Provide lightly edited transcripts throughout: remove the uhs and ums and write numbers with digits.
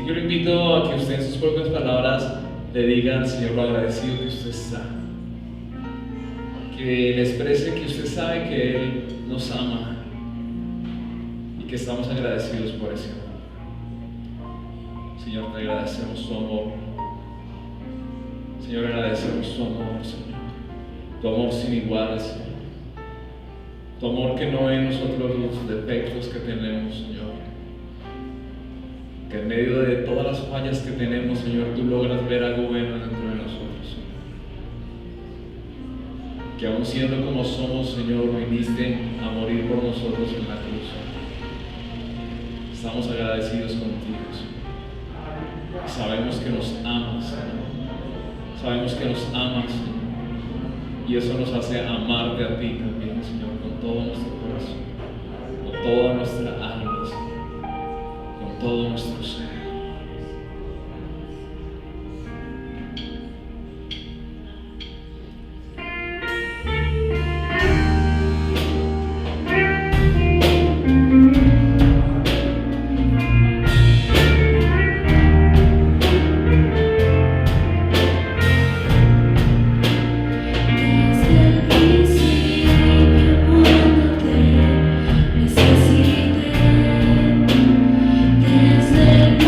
yo lo invito a que usted en sus propias palabras le diga al Señor lo agradecido que usted está. Que le exprese que usted sabe que Él nos ama y que estamos agradecidos por ese amor. Señor, te agradecemos tu amor. Señor, agradecemos tu amor, Señor. Tu amor sin igual, Señor. Tu amor que no ve en nosotros los defectos que tenemos, Señor. Que en medio de todas las fallas que tenemos, Señor, tú logras ver algo bueno dentro de nosotros, Señor. Que aún siendo como somos, Señor, viniste a morir por nosotros en la cruz. Estamos agradecidos contigo, Señor. Sabemos que nos amas, Señor. Sabemos que nos amas, Señor. Y eso nos hace amarte a ti también, Señor, con todo nuestro corazón, con toda nuestra alma, Señor, con todo nuestro ser. Desde el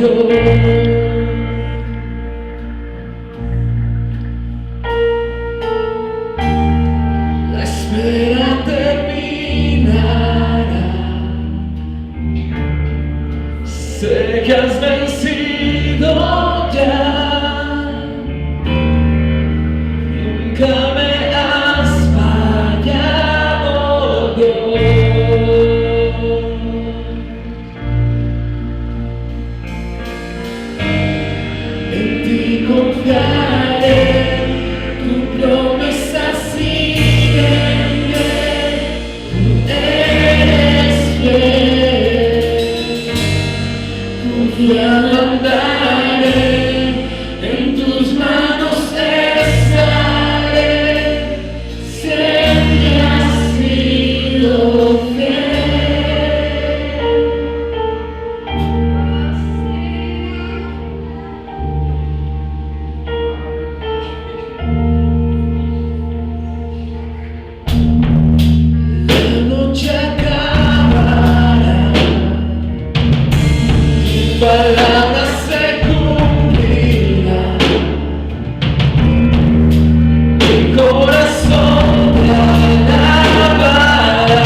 La espera terminará. Sé que has vencido ya. Nunca me has fallado, Dios. En ti confiaré, tu promesa sigue fiel, tú eres fiel. Confiado andaré, en tus manos estaré, siempre has sido La noche acabará, tu palabra se cumplirá, mi corazón te alabará.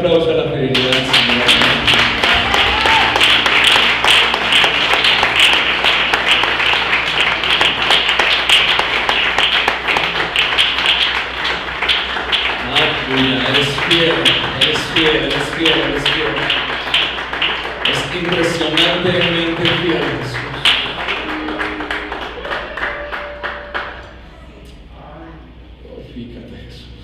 aplauso a la fidelidad del Señor. Aleluya, eres fiel, eres fiel, eres fiel, eres fiel. Es impresionantemente fiel, Jesús. Glorifícate, Jesús.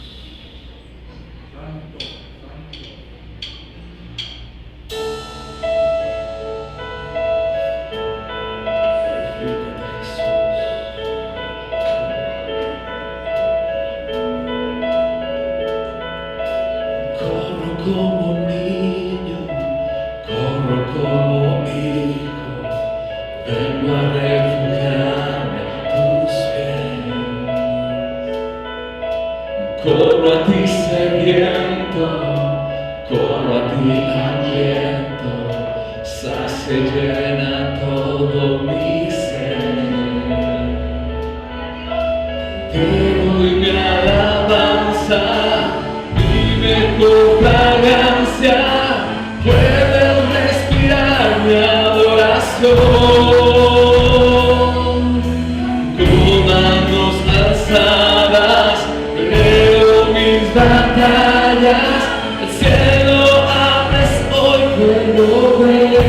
Como niño, corro como hijo, vengo a refugiarme a tus pies. Corro a ti sediento, corro a ti hambriento, sacia y llena todo mi ser. Te doy mi alabanza, tu fragancia, puedes respirar mi adoración. Con manos alzadas, leo mis batallas, el cielo abres hoy, puedo ver.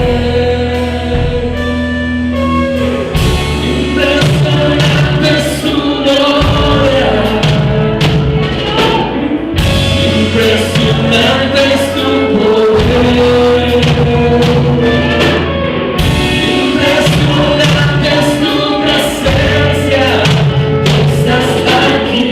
Impresionante es tu gloria, impresionante es tu poder, impresionante es tu presencia, tú estás aquí.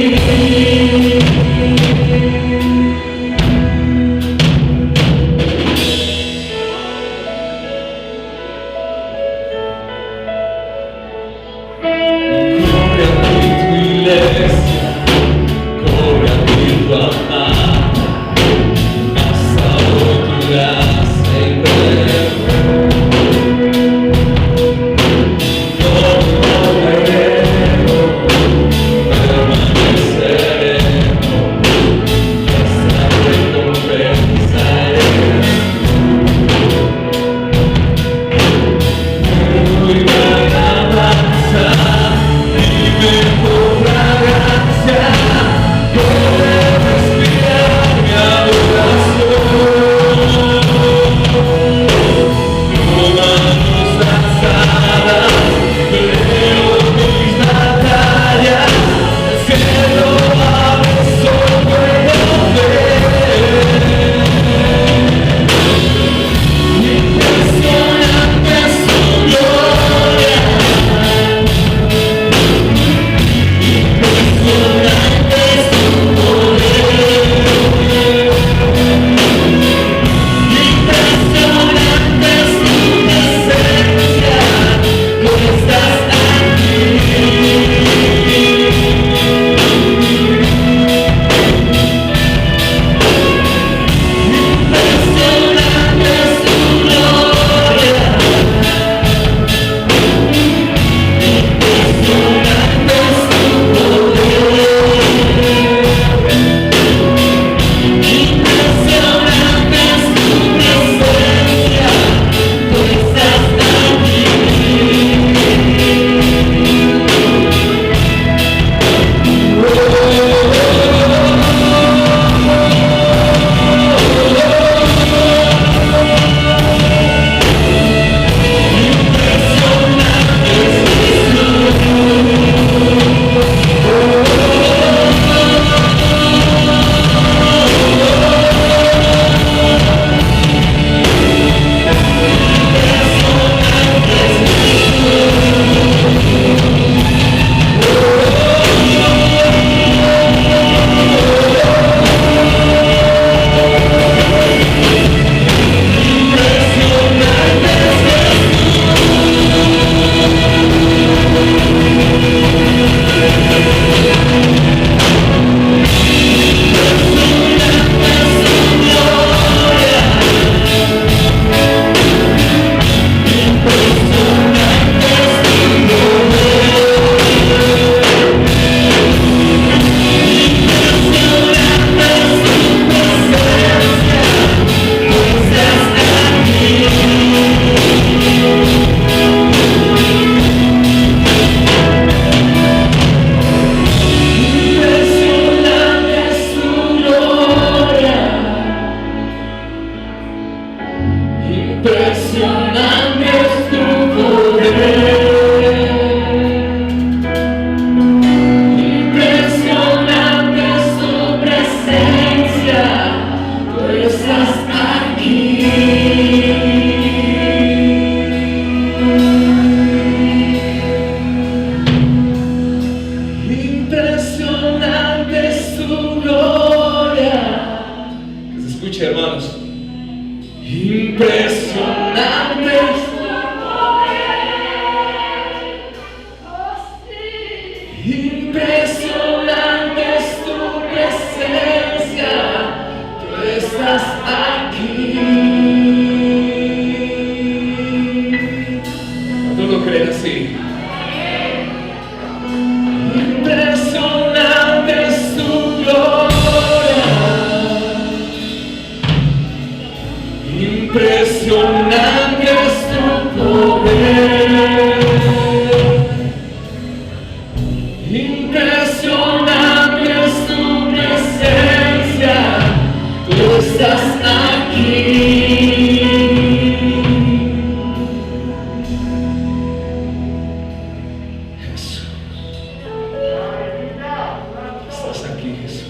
aquí, Jesús.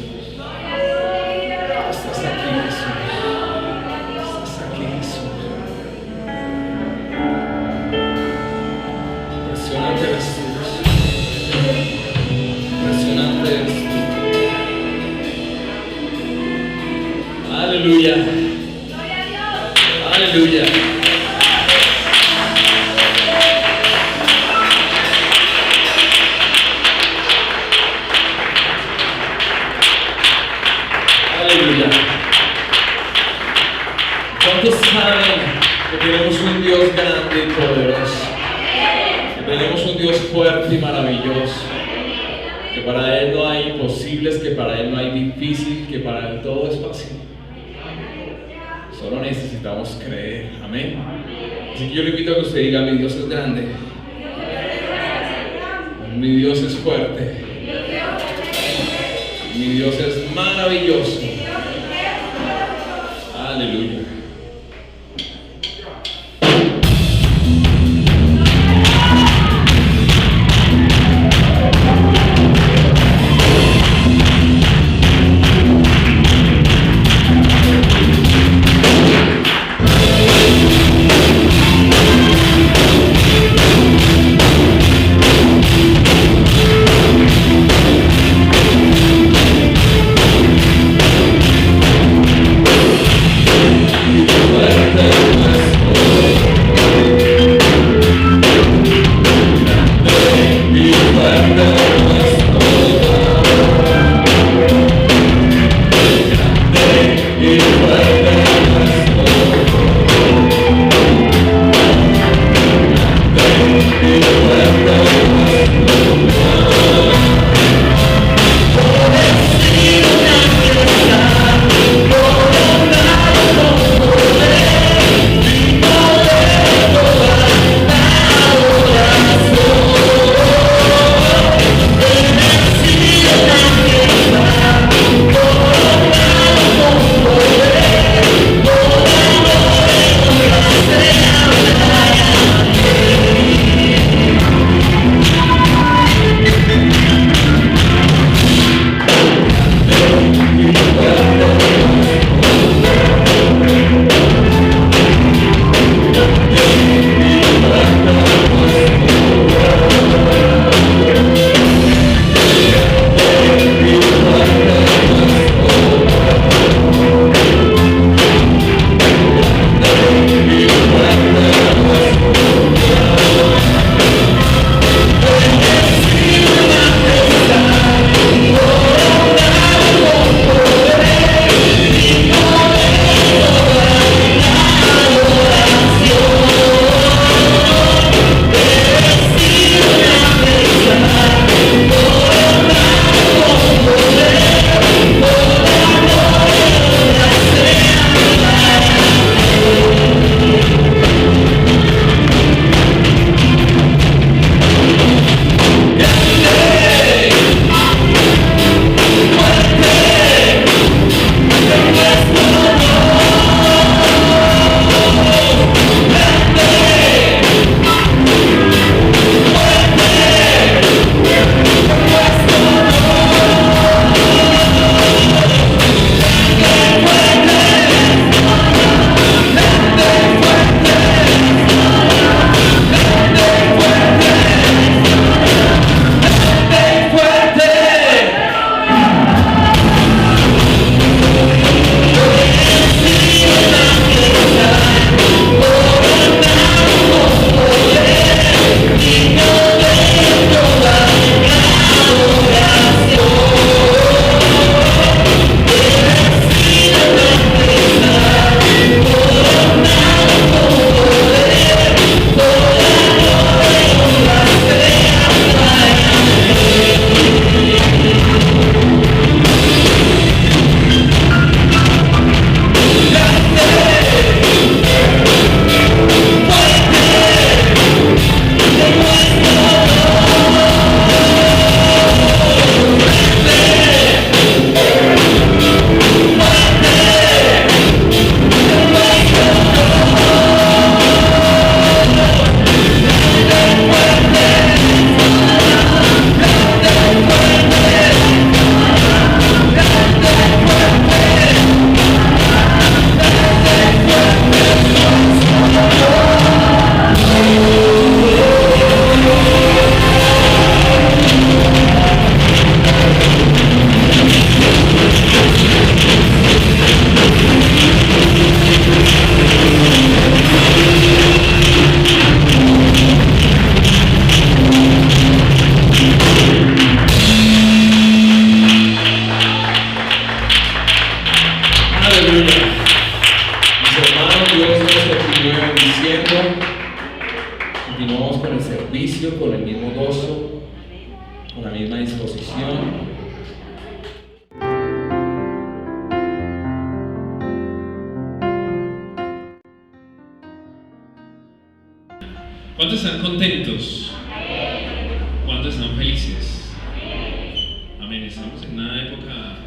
Estás aquí, Jesús. Estás aquí, Jesús. Impresionante eres tú, Jesús. Impresionante eres tú. Aleluya. Aleluya. Aleluya. ¿Cuántos saben que tenemos un Dios grande y poderoso? Que tenemos un Dios fuerte y maravilloso. Que para Él no hay imposibles, que para Él no hay difícil, que para Él todo es fácil. Solo necesitamos creer. Amén. Así que yo le invito a que usted diga: mi Dios es grande. Mi Dios es fuerte. Mi Dios es maravilloso. Aleluya. ¿Cuántos están contentos? ¿Cuántos están felices? Amén. Estamos en una época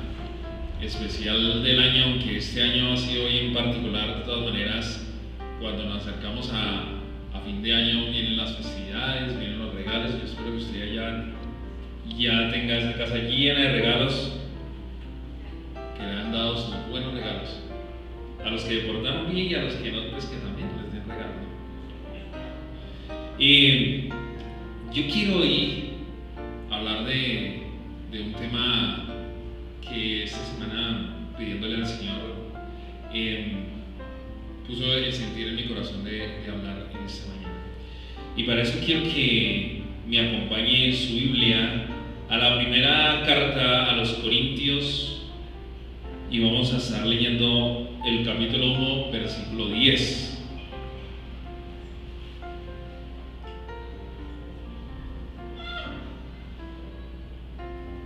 especial del año, aunque este año ha sido bien particular. De todas maneras, cuando nos acercamos a fin de año, vienen las festividades, vienen los regalos. Yo espero que usted ya tenga esa casa llena de regalos, que le han dado sus buenos regalos. A los que portaron bien y a los que no, pues que también les den regalos, ¿no? Y yo quiero hoy hablar de un tema que esta semana, pidiéndole al Señor, puso el sentir en mi corazón de hablar en esta mañana. Y para eso quiero que me acompañe su Biblia a la primera carta a los Corintios, y vamos a estar leyendo el capítulo 1, versículo 10.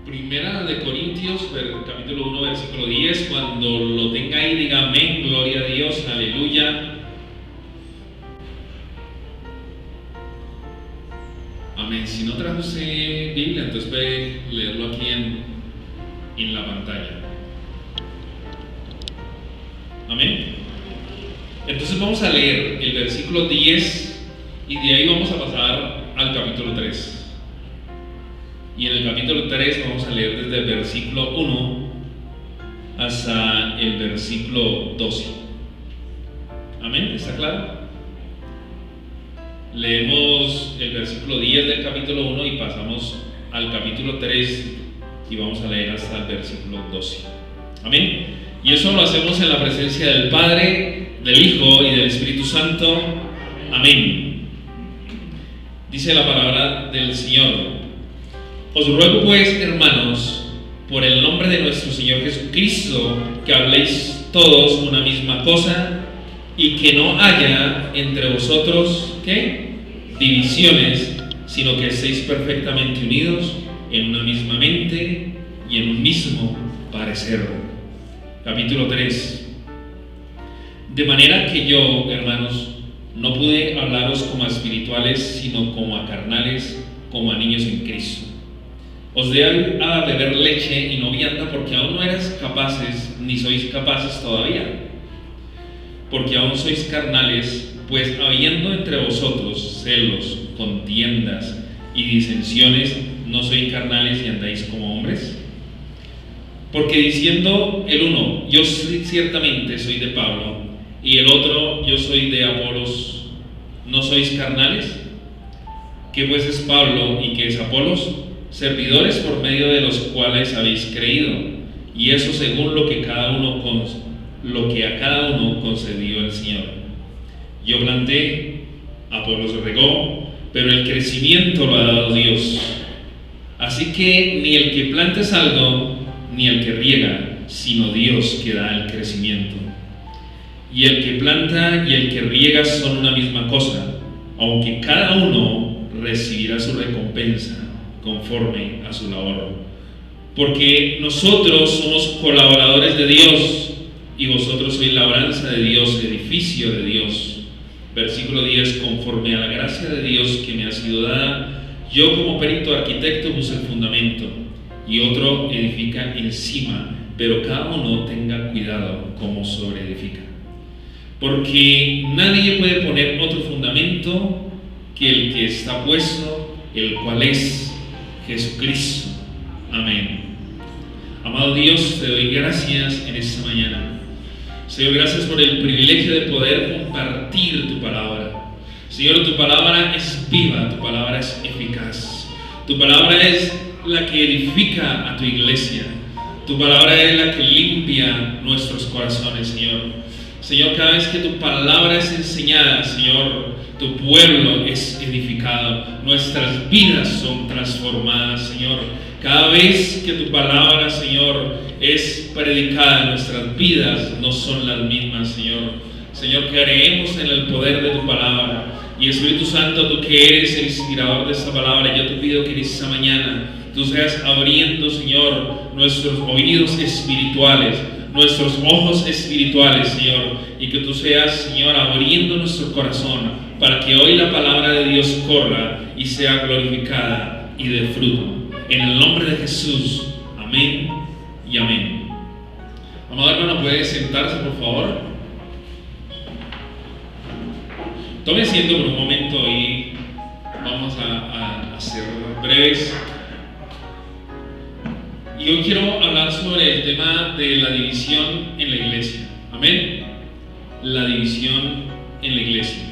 Primera de Corintios, capítulo 1, versículo 10. Cuando lo tenga ahí, diga amén, gloria a Dios, aleluya. Amén. Si no trajo usted Biblia, entonces puede leerlo aquí en la pantalla. Amén. Entonces vamos a leer el versículo 10 y de ahí vamos a pasar al capítulo 3. Y en el capítulo 3 vamos a leer desde el versículo 1 hasta el versículo 12. Amén. ¿Está claro? Leemos el versículo 10 del capítulo 1 y pasamos al capítulo 3 y vamos a leer hasta el versículo 12. Amén. Y eso lo hacemos en la presencia del Padre, del Hijo y del Espíritu Santo. Amén. Dice la palabra del Señor: os ruego pues, hermanos, por el nombre de nuestro Señor Jesucristo, que habléis todos una misma cosa y que no haya entre vosotros, ¿qué? Divisiones, sino que estéis perfectamente unidos en una misma mente y en un mismo parecer. Capítulo 3. De manera que yo, hermanos, no pude hablaros como a espirituales, sino como a carnales, como a niños en Cristo. Os di a beber leche y no vianda, porque aún no erais capaces, ni sois capaces todavía, porque aún sois carnales. Pues habiendo entre vosotros celos, contiendas y disensiones, ¿no sois carnales y andáis como hombres? Porque diciendo el uno, yo ciertamente soy de Pablo, y el otro, yo soy de Apolos, ¿no sois carnales? ¿Qué pues es Pablo y qué es Apolos? Servidores por medio de los cuales habéis creído, y eso según lo que a cada uno concedió el Señor. Yo planté, Apolos regó, pero el crecimiento lo ha dado Dios. Así que ni el que planta es algo, ni el que riega, sino Dios que da el crecimiento. Y el que planta y el que riega son una misma cosa, aunque cada uno recibirá su recompensa conforme a su labor. Porque nosotros somos colaboradores de Dios, y vosotros sois labranza de Dios, edificio de Dios. Versículo 10. Conforme a la gracia de Dios que me ha sido dada, yo como perito arquitecto puse el fundamento, y otro edifica encima, pero cada uno tenga cuidado cómo sobreedifica. Porque nadie puede poner otro fundamento que el que está puesto, el cual es Jesucristo. Amén. Amado Dios, te doy gracias en esta mañana. Señor, gracias por el privilegio de poder compartir tu palabra. Señor, tu palabra es viva, tu palabra es eficaz. Tu palabra es la que edifica a tu iglesia. Tu palabra es la que limpia nuestros corazones, Señor. Señor, cada vez que tu palabra es enseñada, Señor, tu pueblo es edificado. Nuestras vidas son transformadas, Señor. Cada vez que tu palabra, Señor, es predicada, nuestras vidas no son las mismas, Señor. Señor, creemos en el poder de tu palabra. Y Espíritu Santo, tú que eres el inspirador de esta palabra, yo te pido que en esta mañana tú seas abriendo, Señor, nuestros oídos espirituales, nuestros ojos espirituales, Señor, y que tú seas, Señor, abriendo nuestro corazón para que hoy la palabra de Dios corra y sea glorificada y dé fruto. En el nombre de Jesús, amén y amén. Amado hermano, ¿puede sentarse por favor? Tome asiento por un momento y vamos a ser breves. Y hoy quiero hablar sobre el tema de la división en la iglesia. Amén. La división en la iglesia.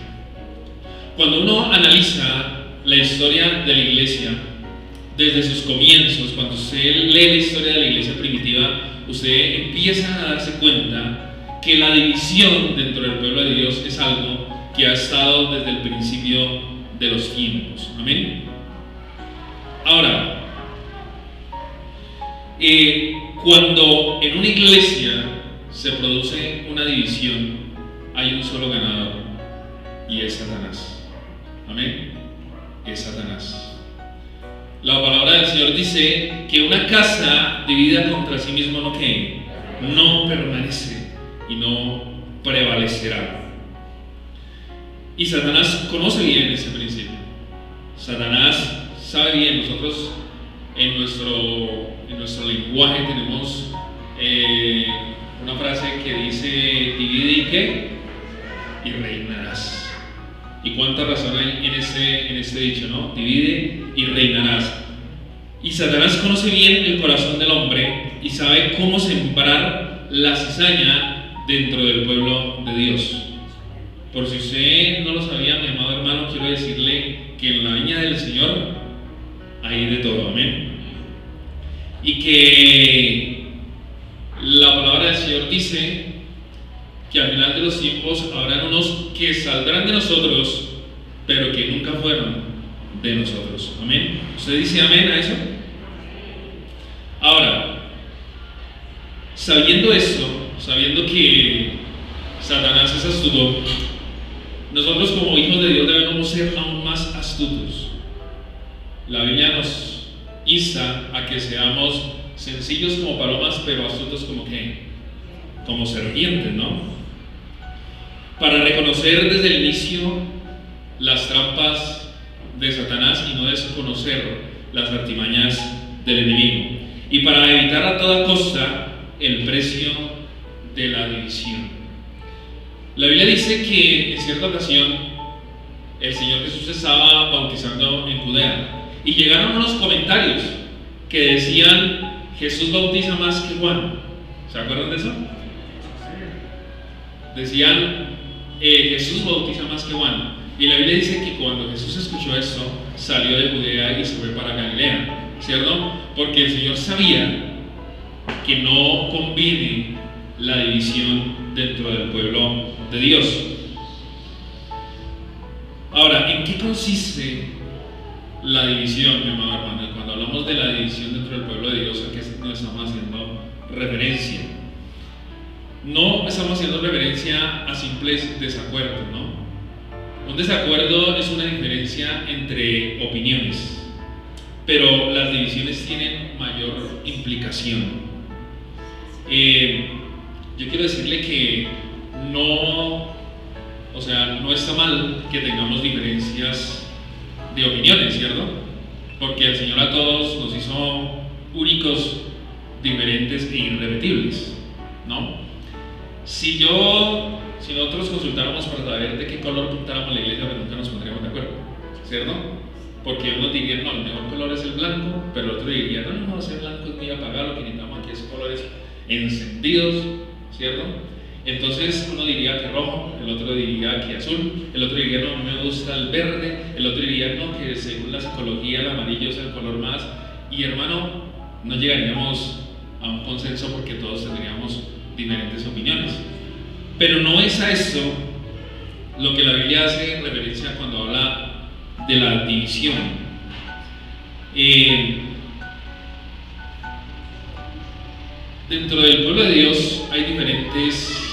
Cuando uno analiza la historia de la iglesia desde sus comienzos, cuando usted lee la historia de la iglesia primitiva, usted empieza a darse cuenta que la división dentro del pueblo de Dios es algo que ha estado desde el principio de los tiempos. Amén. Ahora, cuando en una iglesia se produce una división, hay un solo ganador, y es Satanás. Amén. Es Satanás. La palabra del Señor dice que una casa dividida contra sí misma no permanece y no prevalecerá. Y Satanás conoce bien ese principio. Satanás sabe bien. Nosotros en nuestro lenguaje tenemos una frase que dice: divide y ¿qué? Y reinarás. ¿Y cuánta razón hay en este dicho, no? Divide y reinarás. Y Satanás conoce bien el corazón del hombre y sabe cómo sembrar la cizaña dentro del pueblo de Dios. Por si usted no lo sabía, mi amado hermano, quiero decirle que en la viña del Señor hay de todo. Amén. Y que la palabra del Señor dice que al final de los tiempos habrán unos que saldrán de nosotros, pero que nunca fueron de nosotros. Amén. ¿Usted dice amén a eso? Ahora, sabiendo esto, sabiendo que Satanás es astuto, nosotros como hijos de Dios debemos ser aún más astutos. La Biblia nos insta a que seamos sencillos como palomas, pero astutos como serpientes, ¿no? Para reconocer desde el inicio las trampas de Satanás y no desconocer las artimañas del enemigo, y para evitar a toda costa el precio de la división. La Biblia dice que en cierta ocasión el Señor Jesús estaba bautizando en Judea y llegaron unos comentarios que decían: Jesús bautiza más que Juan. ¿Se acuerdan de eso? Decían: Jesús bautiza más que Juan. Y la Biblia dice que cuando Jesús escuchó esto, salió de Judea y se fue para Galilea, ¿cierto? Porque el Señor sabía que no conviene la división dentro del pueblo de Dios. Ahora, ¿en qué consiste la división, mi amado hermano? Y cuando hablamos de la división dentro del pueblo de Dios, ¿a qué nos estamos haciendo referencia? No estamos haciendo referencia a simples desacuerdos, ¿no? Un desacuerdo es una diferencia entre opiniones, pero las divisiones tienen mayor implicación. Yo quiero decirle que no está mal que tengamos diferencias de opiniones, ¿cierto? Porque el Señor a todos nos hizo únicos, diferentes e irrepetibles, ¿no? Si nosotros consultáramos para saber de qué color pintáramos la iglesia, pues nunca nos pondríamos de acuerdo, ¿cierto? Porque uno diría: no, el mejor color es el blanco, pero el otro diría: no, ese blanco es muy apagado, lo que necesitamos aquí es colores encendidos, ¿cierto? Entonces uno diría que rojo, el otro diría que azul, el otro diría: no, me gusta el verde, el otro diría: no, que según la psicología el amarillo es el color más. Y hermano, no llegaríamos a un consenso porque todos tendríamos diferentes opiniones. Pero no es a eso lo que la Biblia hace referencia cuando habla de la división. Dentro del pueblo de Dios hay diferentes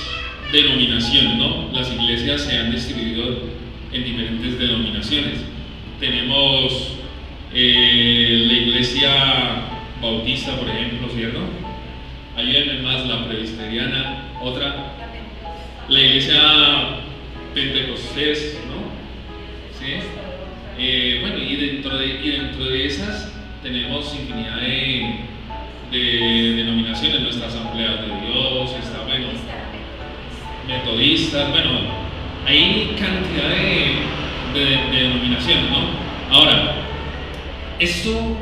denominaciones, ¿no? Las iglesias se han distribuido en diferentes denominaciones. Tenemos la iglesia bautista, por ejemplo, ¿cierto? Ayúdenme más, la presbiteriana, otra. La iglesia pentecostés, ¿no? ¿sí? Bueno, y dentro de esas tenemos infinidad de denominaciones, nuestra Asamblea de Dios, está, bueno, metodistas, bueno, hay cantidad de denominaciones, ¿no? Ahora, eso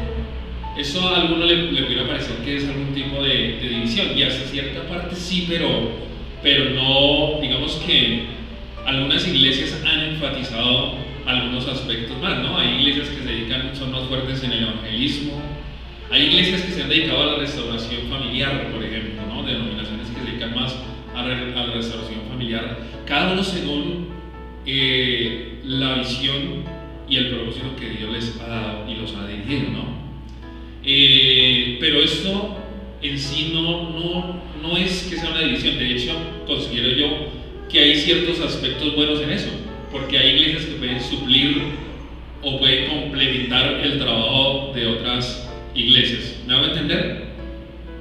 a alguno le pudiera parecer que es algún tipo de división, y hasta cierta parte sí, pero no, digamos que algunas iglesias han enfatizado algunos aspectos más, ¿no? Hay iglesias que se dedican, son más fuertes en el evangelismo, hay iglesias que se han dedicado a la restauración familiar, por ejemplo, ¿no? Denominaciones que se dedican más a la restauración familiar, cada uno según la visión y el propósito que Dios les ha dado y los ha dirigido, ¿no? Pero esto en sí no es que sea una división. De hecho, considero yo que hay ciertos aspectos buenos en eso, porque hay iglesias que pueden suplir o pueden complementar el trabajo de otras iglesias. ¿Me hago entender?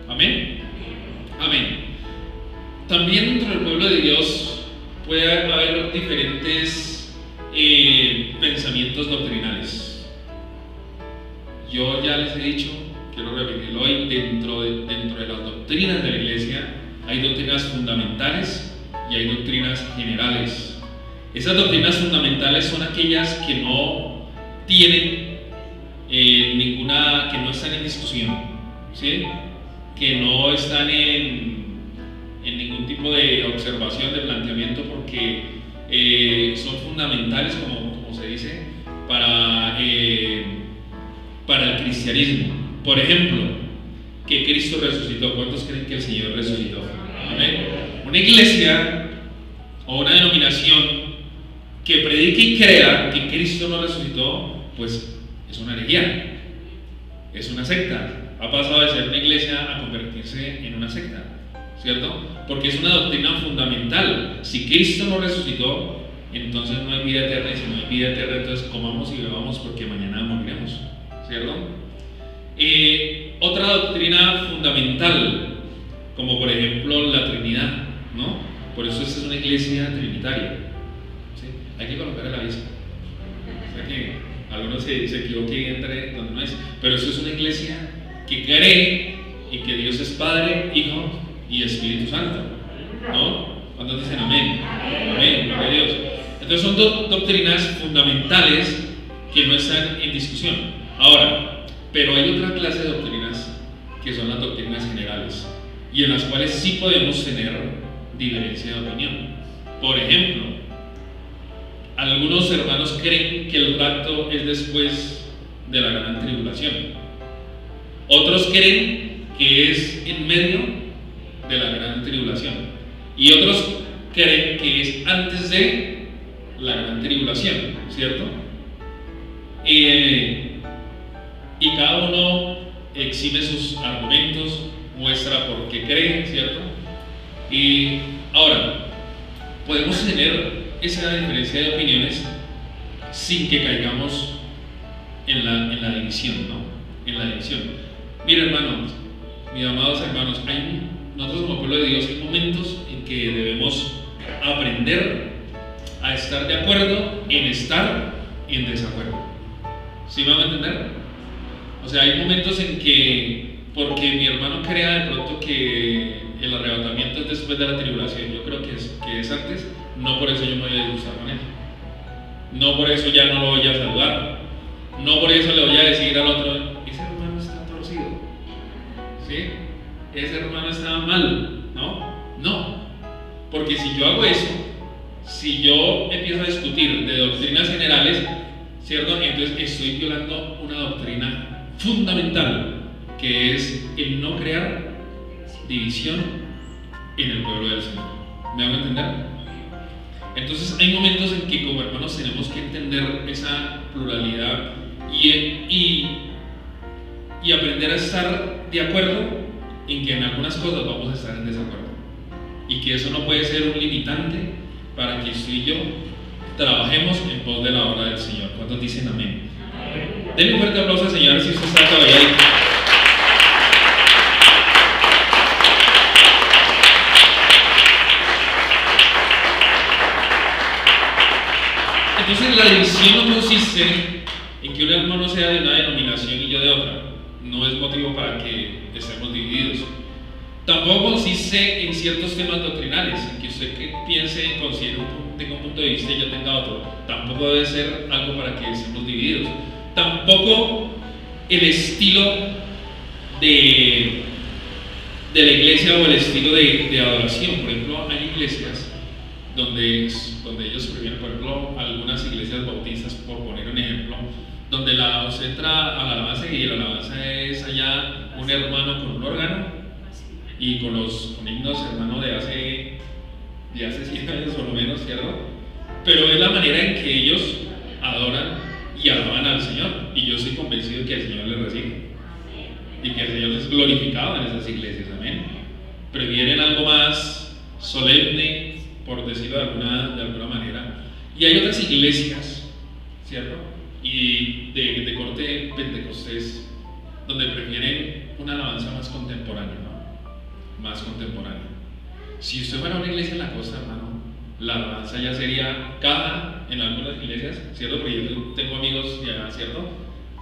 ¿Amén? Amén. También dentro del pueblo de Dios puede haber diferentes pensamientos doctrinales. Yo ya les he dicho, quiero repetirlo hoy, dentro de las doctrinas de la iglesia hay doctrinas fundamentales y hay doctrinas generales. Esas doctrinas fundamentales son aquellas que no tienen ninguna, que no están en discusión, ¿sí? Que no están en ningún tipo de observación, de planteamiento, porque son fundamentales, como se dice, para el cristianismo. Por ejemplo, que Cristo resucitó. ¿Cuántos creen que el Señor resucitó? ¿Amén? Una iglesia o una denominación que predique y crea que Cristo no resucitó, pues es una herejía, es una secta. Ha pasado de ser una iglesia a convertirse en una secta, ¿cierto? Porque es una doctrina fundamental. Si Cristo no resucitó, entonces no hay vida eterna, y si no hay vida eterna, entonces comamos y bebamos porque mañana moriremos, ¿cierto? Otra doctrina fundamental, como por ejemplo la Trinidad, ¿no? Por eso esta es una iglesia trinitaria, ¿sí? Hay que colocar el aviso, o sea que algunos se equivoquen y entre donde no es, pero eso es una iglesia que cree en que Dios es Padre, Hijo y Espíritu Santo, ¿no? ¿Cuántos dicen amén? Amén, gloria a Dios. Entonces son dos doctrinas fundamentales que no están en discusión. Ahora, pero hay otra clase de doctrinas que son las doctrinas generales, y en las cuales sí podemos tener diferencia de opinión. Por ejemplo, algunos hermanos creen que el rapto es después de la gran tribulación. Otros creen que es en medio de la gran tribulación. Y otros creen que es antes de la gran tribulación, ¿cierto? Y cada uno exhibe sus argumentos, muestra por qué cree, ¿cierto? Y ahora, podemos tener esa diferencia de opiniones sin que caigamos en la división, ¿no? En la división. Mira, hermanos, mis amados hermanos, nosotros como pueblo de Dios hay momentos en que debemos aprender a estar de acuerdo en estar en desacuerdo. ¿Sí me van a entender? O sea, hay momentos en que, porque mi hermano crea de pronto que el arrebatamiento es después de la tribulación, yo creo que es antes, no por eso yo me voy a disgustar con él, no por eso ya no lo voy a saludar, no por eso le voy a decir al otro, ese hermano está torcido, ¿sí? Ese hermano está mal, no, porque si yo hago eso, si yo empiezo a discutir de doctrinas generales, ¿cierto? Entonces estoy violando una doctrina fundamental, que es el no crear división en el pueblo del Señor. ¿Me van a entender? Entonces hay momentos en que como hermanos tenemos que entender esa pluralidad y aprender a estar de acuerdo en que en algunas cosas vamos a estar en desacuerdo, y que eso no puede ser un limitante para que usted y yo trabajemos en pos de la obra del Señor. ¿Cuántos dicen amén? Denle un fuerte aplauso al Señor si usted está todavía ahí. Entonces la división no consiste en que un hermano sea de una denominación y yo de otra. No es motivo para que estemos divididos. Tampoco consiste en ciertos temas doctrinales, en que usted que piense, considere tenga un punto de vista y yo tenga otro. Tampoco debe ser algo para que estemos divididos. Tampoco el estilo de la iglesia o el estilo de adoración. Por ejemplo, hay iglesias donde ellos prefieren, por ejemplo, algunas iglesias bautistas, por poner un ejemplo, donde usted entra a la alabanza y la alabanza es allá un hermano con un órgano y con himnos, hermano, de hace 100 años por lo menos, ¿cierto? Pero es la manera en que ellos adoran y alaban al Señor, y yo estoy convencido que el Señor les recibe y que el Señor es glorificado en esas iglesias, amén. Prefieren algo más solemne, por decirlo de alguna manera, y hay otras iglesias, ¿cierto? Y de corte pentecostés, donde prefieren una alabanza más contemporánea, ¿no? Más contemporánea. Si usted fuera a una iglesia en la costa, hermano, la alabanza ya sería caja en algunas iglesias, ¿cierto? Porque yo tengo amigos ya, ¿cierto?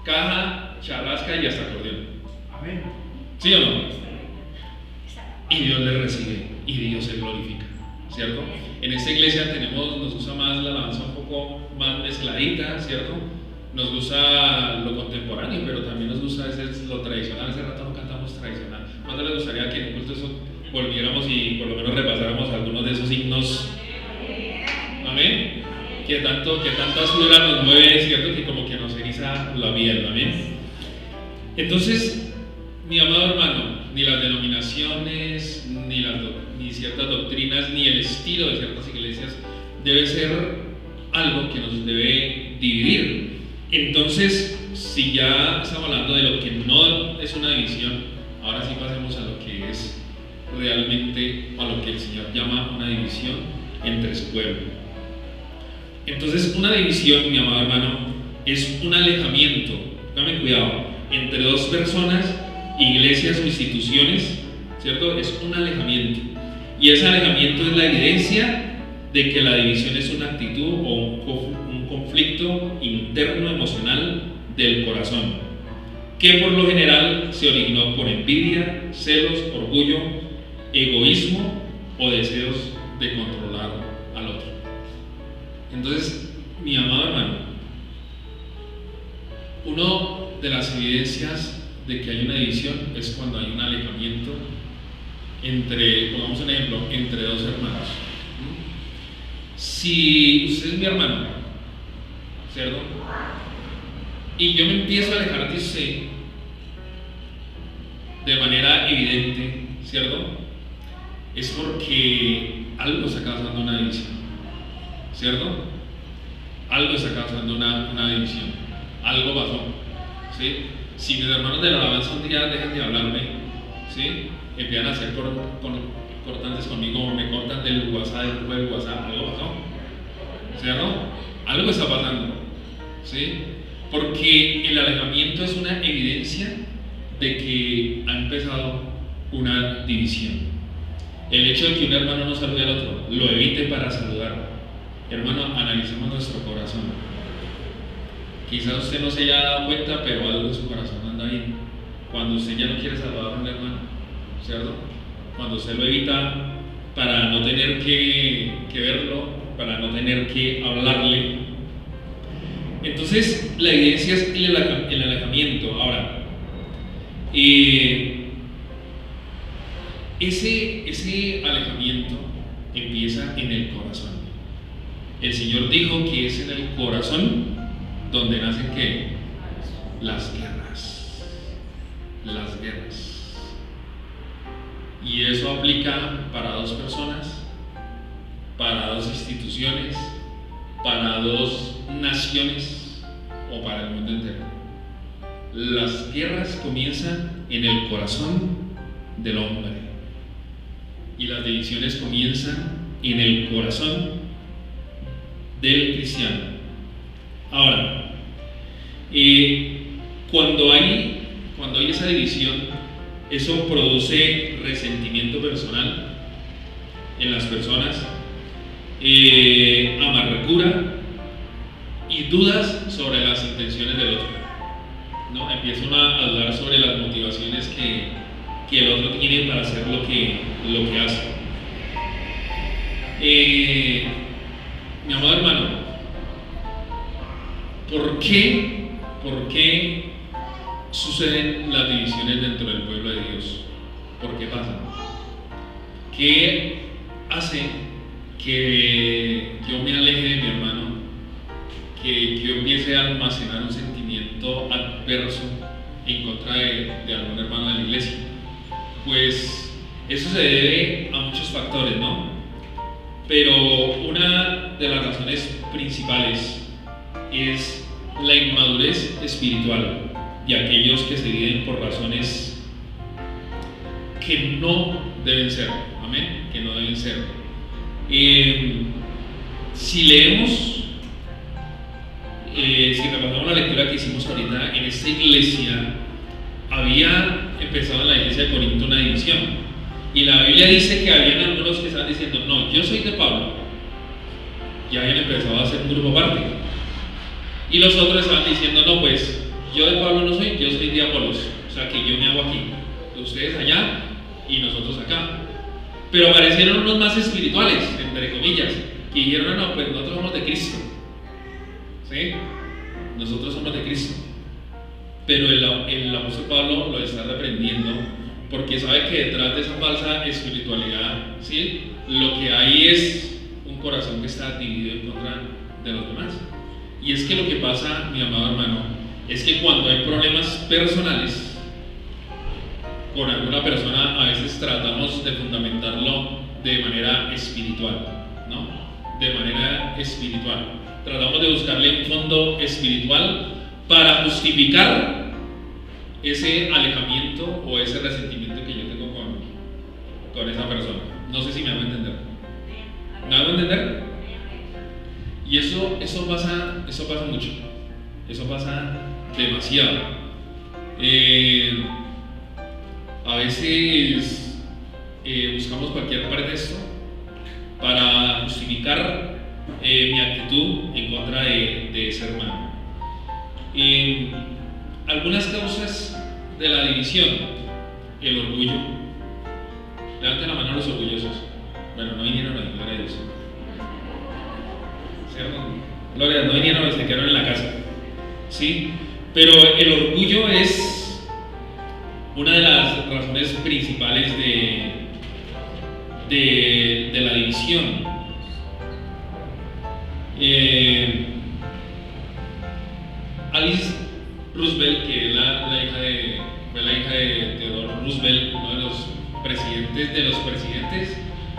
Caja, charrasca y hasta acordeón. Amén. ¿Sí o no? Y Dios le recibe y Dios se glorifica, ¿cierto? En esta iglesia nos gusta más la alabanza un poco más mezcladita, ¿cierto? Nos gusta lo contemporáneo, pero también nos gusta a veces lo tradicional. Hace rato no cantamos tradicional. ¿Cuánto les gustaría que en un culto eso volviéramos y por lo menos repasáramos algunos de esos himnos? Amén. Que tantas fibras nos mueve, ¿cierto? Que como que nos eriza la piel, amén. Entonces, mi amado hermano, ni las denominaciones, ni ciertas doctrinas, ni el estilo de ciertas iglesias debe ser algo que nos debe dividir. Entonces, si ya estamos hablando de lo que no es una división, ahora sí pasemos a lo que es realmente, a lo que el Señor llama una división entre su pueblo. Entonces, una división, mi amado hermano, es un alejamiento, póngame cuidado, entre dos personas, iglesias o instituciones, ¿cierto? Es un alejamiento. Y ese alejamiento es la evidencia de que la división es una actitud o un conflicto interno emocional del corazón, que por lo general se originó por envidia, celos, orgullo, egoísmo o deseos de controlar al otro. Entonces, mi amado hermano, una de las evidencias de que hay una división es cuando hay un alejamiento entre, pongamos un ejemplo, entre dos hermanos. Si usted es mi hermano, ¿cierto? Y yo me empiezo a alejar de usted de manera evidente, ¿cierto? Es porque algo está causando una división, ¿cierto? Algo está causando una división, algo pasó, ¿sí? Si mis hermanos de la alabanza un día dejan de hablarme, ¿sí? Empiezan a ser cortantes conmigo, me cortan del WhatsApp, del grupo de WhatsApp, algo pasó, ¿cierto? Algo está pasando, ¿sí? Porque el alejamiento es una evidencia de que ha empezado una división. El hecho de que un hermano no salude al otro, lo evite para saludar. Hermano, analicemos nuestro corazón. Quizás usted no se haya dado cuenta, pero algo en su corazón anda bien. Cuando usted ya no quiere saludar a un hermano, ¿cierto? Cuando usted lo evita para no tener que verlo, para no tener que hablarle. Entonces, la evidencia es el alejamiento. Ahora, ese alejamiento empieza en el corazón. El Señor dijo que es en el corazón donde nacen ¿qué? Las guerras. Las guerras. Y eso aplica para dos personas, para dos instituciones, para dos naciones o para el mundo entero. Las guerras comienzan en el corazón del hombre y las divisiones comienzan en el corazón del cristiano. Ahora, cuando hay esa división, eso produce resentimiento personal en las personas, amargura, y dudas sobre las intenciones del otro, ¿no? Empieza uno a dudar sobre las motivaciones que el otro tiene para hacer lo que hace. Mi amado hermano, ¿por qué suceden las divisiones dentro del pueblo de Dios? ¿Por qué pasan? ¿Qué hace que yo me aleje de mi hermano? Que yo empiece a almacenar un sentimiento adverso en contra de algún hermano de la iglesia. Pues eso se debe a muchos factores, ¿no? Pero una de las razones principales es la inmadurez espiritual de aquellos que se dividen por razones que no deben ser, amén, que no deben ser. Si leemos, si repasamos la lectura que hicimos ahorita, en esta iglesia había empezado en la iglesia de Corinto una división, y la Biblia dice que habían algunos que estaban diciendo, no, yo soy de Pablo, y habían empezado a hacer un grupo aparte, y los otros estaban diciendo, no, pues yo de Pablo no soy, yo soy de Apolos, o sea que yo me hago aquí, ustedes allá y nosotros acá. Pero aparecieron unos más espirituales, entre comillas, que dijeron, no, pues nosotros somos de Cristo, ¿sí? Nosotros somos de Cristo. Pero el apóstol Pablo lo está reprendiendo porque sabe que detrás de esa falsa espiritualidad, ¿sí?, lo que hay es un corazón que está dividido en contra de los demás. Y es que lo que pasa, mi amado hermano, es que cuando hay problemas personales con alguna persona, a veces tratamos de fundamentarlo de manera espiritual, ¿no? De manera espiritual. Tratamos de buscarle un fondo espiritual para justificar ese alejamiento o ese resentimiento que yo tengo con esa persona. No sé si me hago entender. ¿Me hago entender? Y eso pasa mucho. Eso pasa demasiado. A veces buscamos cualquier pretexto para justificar mi actitud en contra de ese hermano. Algunas causas de la división: el orgullo. Levanten la mano los orgullosos. Bueno, no vinieron hoy, gloria a Dios. ¿Cierto? Gloria, no vinieron hoy, se quedaron en la casa. ¿Sí? Pero el orgullo es una de las razones principales de la división. Alice Roosevelt, que es la hija de Theodore Roosevelt, uno de los presidentes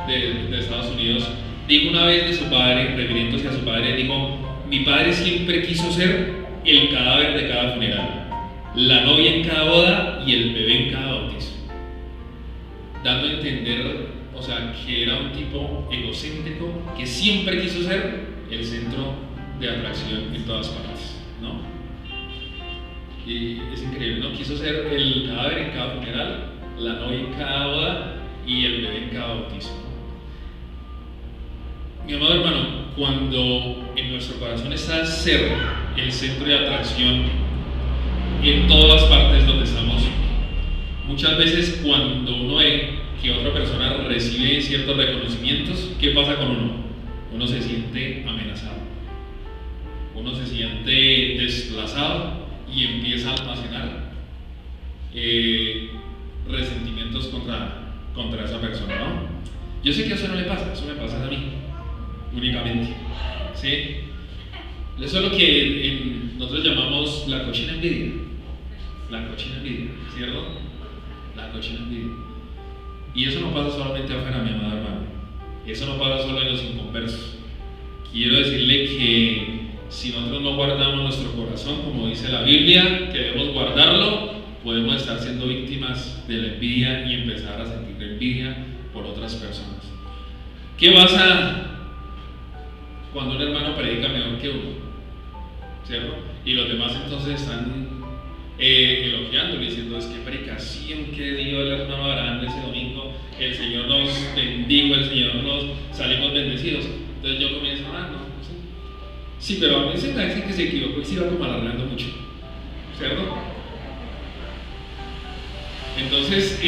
de Estados Unidos, dijo una vez de su padre, refiriéndose a su padre, dijo: mi padre siempre quiso ser el cadáver de cada funeral, la novia en cada boda y el bebé en cada bautizo, dando a entender, o sea, que era un tipo egocéntrico que siempre quiso ser el centro de atracción en todas partes, ¿no? Y es increíble, ¿no? Quiso ser el cadáver en cada funeral, la novia en cada boda y el bebé en cada bautizo. Mi amado hermano, cuando en nuestro corazón está ser el centro de atracción en todas las partes donde estamos, muchas veces cuando uno ve que otra persona recibe ciertos reconocimientos, ¿qué pasa con uno? Uno se siente amenazado, uno se siente desplazado y empieza a almacenar resentimientos contra esa persona, ¿no? Yo sé que a eso no le pasa, eso me pasa a mí únicamente, ¿sí? Eso es lo que nosotros llamamos la cochina envidia, ¿cierto? La cochina envidia. Y eso no pasa solamente afuera, mi amado hermano, eso no pasa solo en los inconversos. Quiero decirle que si nosotros no guardamos nuestro corazón, como dice la Biblia, que debemos guardarlo, podemos estar siendo víctimas de la envidia y empezar a sentir envidia por otras personas. ¿Qué pasa cuando un hermano predica mejor que uno? ¿Cierto? Y los demás entonces están elogiándole, diciendo: es que predicación que dio el hermano Abraham ese domingo, el Señor nos bendijo, el Señor nos salimos bendecidos. Entonces yo comienzo: no, sí. Sí, pero a mí se me parece que se equivocó y se iba como alargando mucho, ¿cierto? Entonces,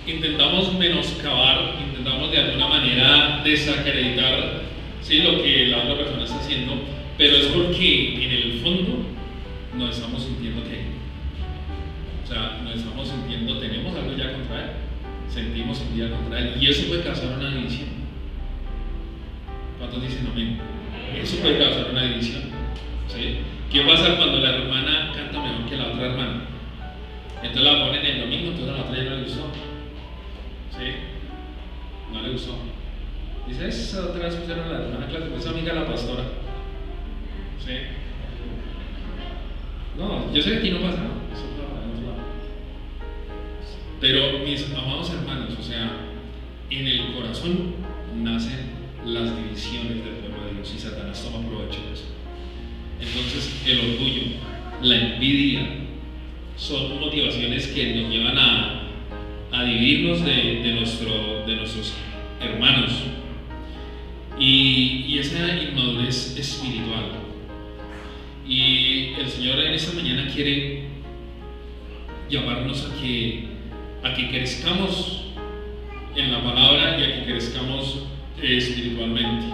intentamos menoscabar, intentamos de alguna manera desacreditar, ¿sí?, lo que la otra persona está haciendo, pero es porque en el fondo nos estamos sintiendo que, o sea, nos estamos sintiendo, tenemos algo ya contra él, sentimos envidia contra él, y eso puede causar una división. ¿Cuántos dicen amén? Eso puede causar una división, ¿sí? ¿Qué pasa cuando la hermana canta mejor que la otra hermana? Entonces la ponen el domingo, entonces a la otra ya no le gustó, ¿sí? No le gustó. Dice, esa otra vez pusieron a la hermana clase, pues amiga de la pastora, ¿sí? No, yo sé que aquí no pasa, ¿no? Eso pasa en otro lado. Pero mis amados hermanos, o sea, en el corazón nacen las divisiones del pueblo de Dios y Satanás toma provecho de eso. Entonces, el orgullo, la envidia, son motivaciones que nos llevan a dividirnos de nuestros hermanos. Y esa inmadurez espiritual. Y el Señor en esta mañana quiere llamarnos a que crezcamos en la palabra y a que crezcamos espiritualmente.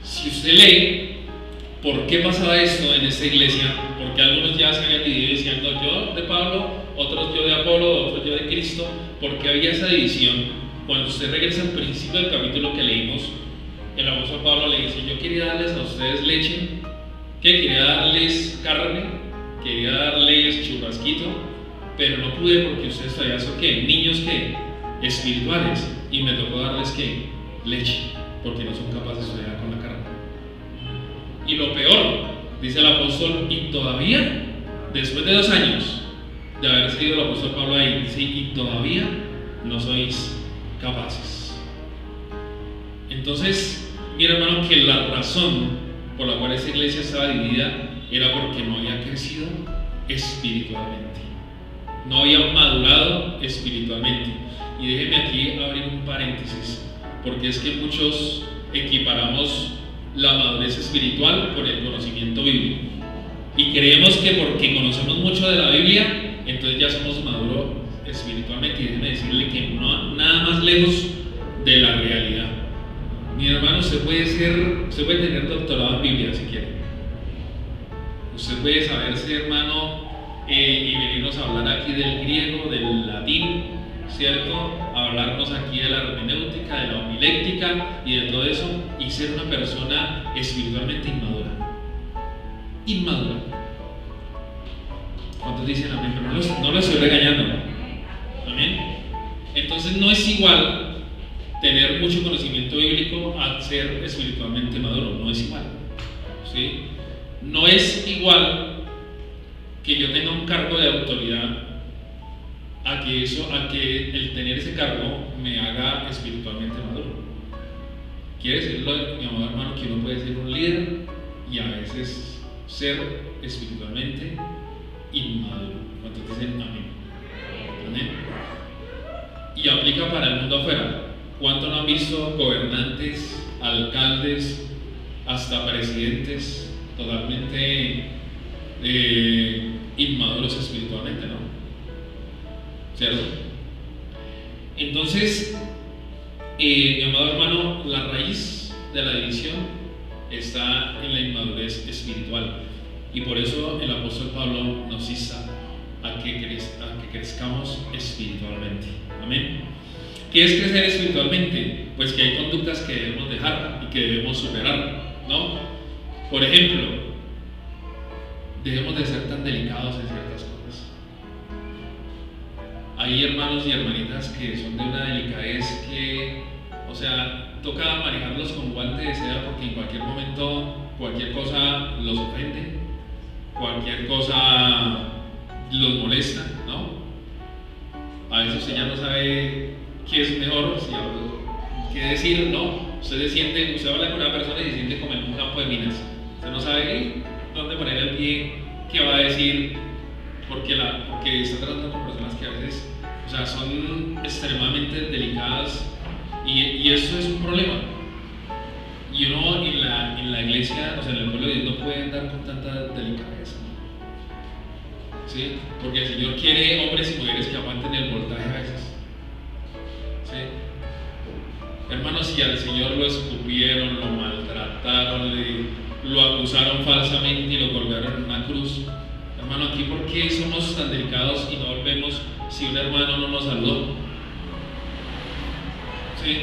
Si usted lee por qué pasaba esto en esta iglesia, porque algunos ya se habían dividido diciendo yo de Pablo, otros yo de Apolo, otros yo de Cristo, porque había esa división. Cuando usted regresa al principio del capítulo que leímos, el apóstol Pablo le dice, yo quería darles a ustedes leche, que quería darles carne, quería darles churrasquito, pero no pude porque ustedes todavía son ¿qué? Niños que espirituales, y me tocó darles ¿qué? Leche, porque no son capaces de estudiar con la carne. Y lo peor, dice el apóstol, y todavía, después de 2 años de haber sido el apóstol Pablo ahí, dice, y todavía no sois capaces. Entonces, mira hermano, que la razón por la cual esta iglesia estaba dividida era porque no había crecido espiritualmente, no había madurado espiritualmente. Y déjeme aquí abrir un paréntesis, porque es que muchos equiparamos la madurez espiritual con el conocimiento bíblico y creemos que porque conocemos mucho de la Biblia entonces ya somos maduros espiritualmente. Y déjeme decirle que no, nada más lejos de la realidad. Mi hermano, usted puede tener doctorado en Biblia si quiere, usted puede saberse, hermano, y venirnos a hablar aquí del griego, del latín, ¿cierto? Hablarnos aquí de la hermenéutica, de la homiléctica y de todo eso, y ser una persona espiritualmente inmadura. ¿Cuántos dicen amén? Pero no lo estoy regañando, amén. Entonces no es igual tener mucho conocimiento bíblico a ser espiritualmente maduro, no es igual, ¿sí? No es igual que yo tenga un cargo de autoridad a que el tener ese cargo me haga espiritualmente maduro. Quiere decirlo, mi amado hermano, que uno puede ser un líder y a veces ser espiritualmente inmaduro. ¿Cuántos dicen amén? Amén. Y aplica para el mundo afuera. ¿Cuánto no han visto gobernantes, alcaldes, hasta presidentes totalmente inmaduros espiritualmente, ¿no? ¿Cierto? Entonces, mi amado hermano, la raíz de la división está en la inmadurez espiritual, y por eso el apóstol Pablo nos insta a que crezcamos espiritualmente. Amén. ¿Qué es crecer espiritualmente? Pues que hay conductas que debemos dejar y que debemos superar, ¿no? Por ejemplo, debemos de ser tan delicados en ciertas cosas. Hay hermanos y hermanitas que son de una delicadez que, o sea, toca manejarlos con guante de seda, porque en cualquier momento cualquier cosa los ofende, cualquier cosa los molesta, ¿no? A veces usted ya no sabe qué es mejor, qué decir, ¿no? Usted habla con una persona y se siente como en un campo de minas. Usted no sabe dónde poner el pie, qué va a decir, porque está tratando con personas que a veces, o sea, son extremadamente delicadas, y eso es un problema. Y uno en la iglesia, o sea, en el pueblo de Dios, no puede andar con tanta delicadeza, ¿sí? Porque el Señor quiere hombres y mujeres que aguanten el voltaje a veces, ¿sí? Hermanos, si al Señor lo escupieron, lo maltrataron, lo acusaron falsamente y lo colgaron en una cruz, hermano, aquí ¿por qué somos tan delicados y no volvemos si un hermano no nos saludó? ¿Sí?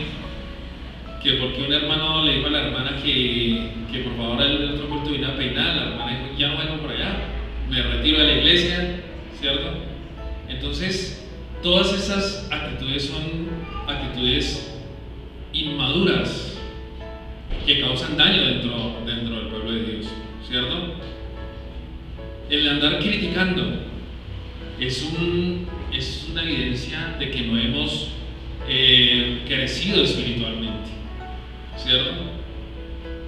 Que porque un hermano le dijo a la hermana que por favor el otro culto vino a peinar, la hermana dijo, ya no vengo por allá, me retiro de la iglesia, ¿cierto? Entonces, todas esas actitudes son actitudes inmaduras que causan daño dentro del pueblo de Dios, ¿cierto? El andar criticando es una evidencia de que no hemos crecido espiritualmente, ¿cierto?